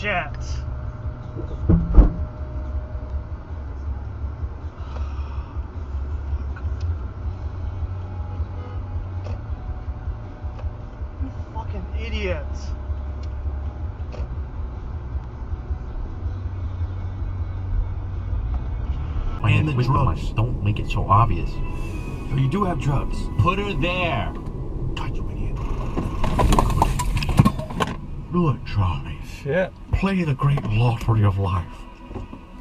shit. You fucking idiots. And the drugs. Don't make it so obvious. So you do have drugs. Put her there. God, you idiot. Do it, Charlie. Shit. Play the great lottery of life.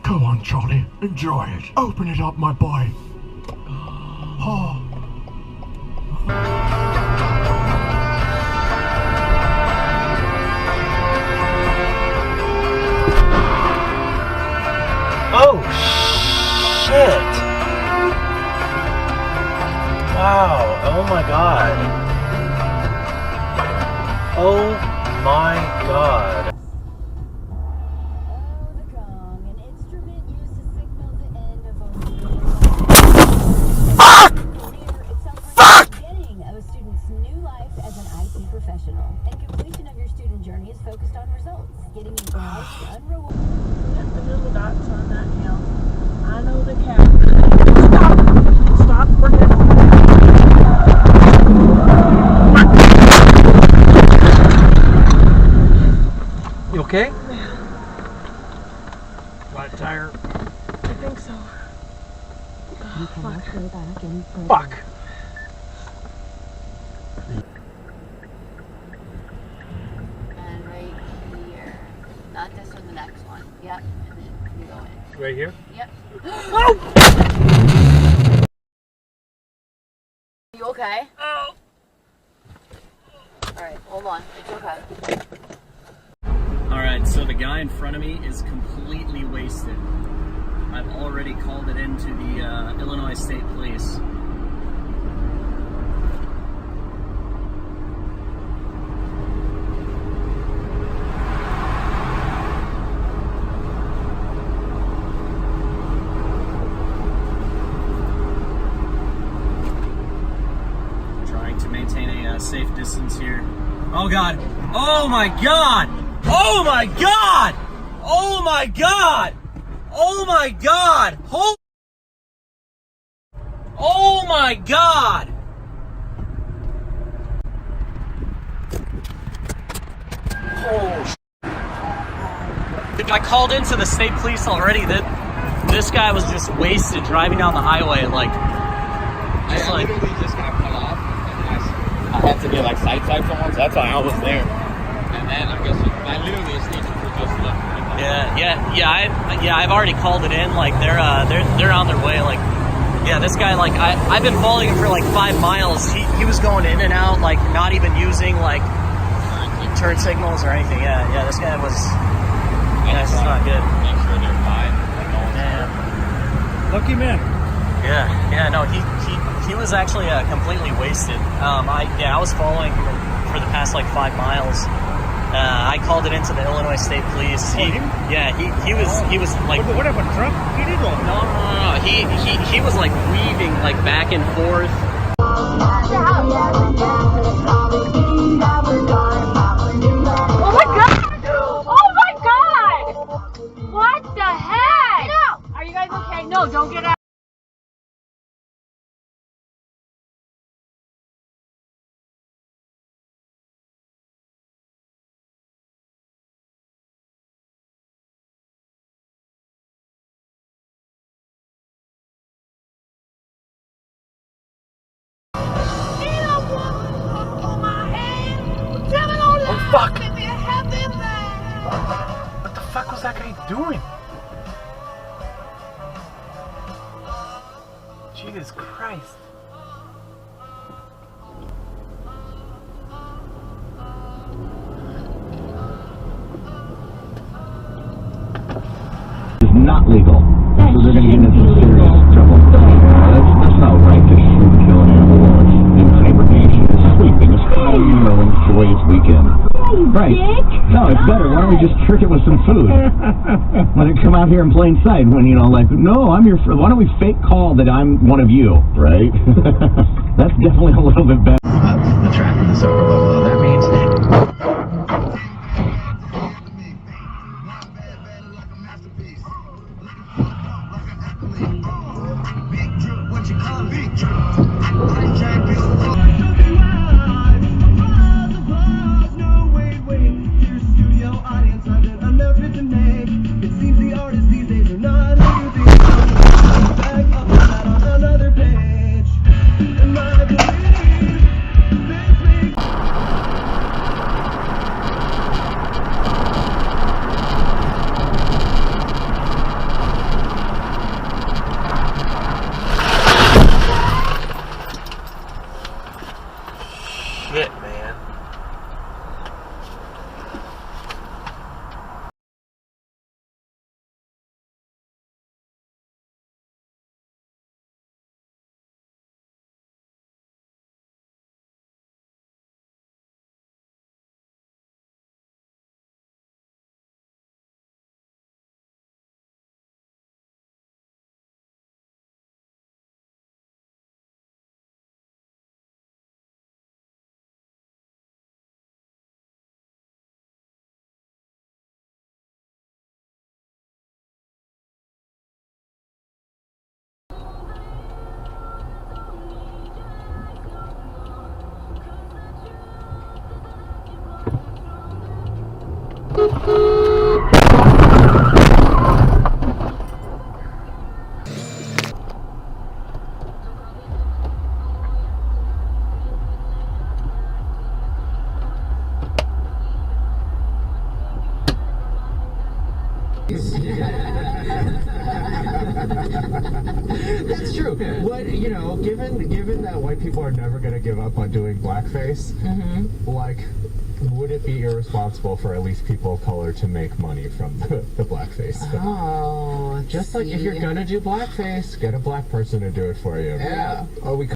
Go on, Charlie. Enjoy it. Open it up, my boy. Oh. Oh, shit. Wow. Oh my god. Oh my god. And completion of your student journey is focused on results, getting information unrewarded. Get the little dots on that hill. I know the cap. Stop. You okay? Flat tire. I think so. Oh, Fuck. And right here. Not this one, the next one. Yep. And then you go in. Right here? Yep. You okay? Oh. Alright, hold on. It's okay. Alright, so the guy in front of me is completely wasted. I've already called it into the Illinois State Police. Trying to maintain a safe distance here. Oh god! Oh my god! Oh my god! Oh my god! Oh my god! Oh my god! Oh, I called into the state police already. This guy was just wasted driving down the highway, like, just like. Literally just got cut off, and I had to get like side someone, so that's why I was there. And then I guess I literally a state trooper just left. I've already called it in. Like they're on their way. Like, yeah, this guy, like I've been following him for like 5 miles. He was going in and out, like not even using like turn signals or anything. Yeah, this guy was. Yeah, it's not good. Make sure they're fine. Like no one's hurt. Lucky man. Yeah, no, he was actually completely wasted. I was following him for the past like 5 miles. I called it into the Illinois State Police. He was like. What happened, truck? He did one. No. He was like weaving like back and forth. Oh my god! Oh my god! What the heck? Get out! Are you guys okay? No, don't get out. Oh fuck! What the fuck was that guy doing? Jesus Christ. It's not legal. So they're going to get into some serious trouble. That's not right to shoot, kill an animal while it's in hibernation. It's sleeping. It's fine, you know, enjoy its weekend. Right. No, it's better. Why don't we just trick it with some food? Let it come out here in plain sight when, you know, like, no, I'm your friend. Why don't we fake call that I'm one of you, right? That's definitely a little bit better. The track with the silver logo, that means That's true. But you know, given that white people are never gonna give up on doing blackface, like, would it be irresponsible for at least people of color to make money from the blackface? Oh, Just like if you're gonna do blackface, get a black person to do it for you. Yeah. Oh, we.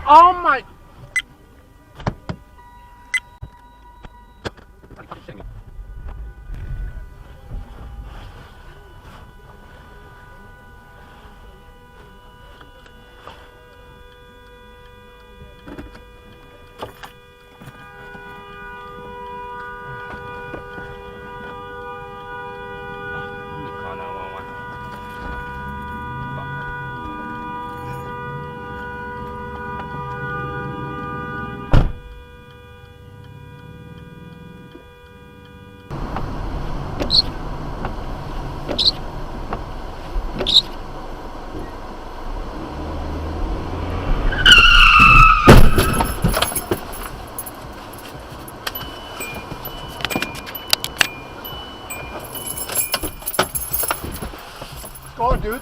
Oh my. Call 911. Go on, dude.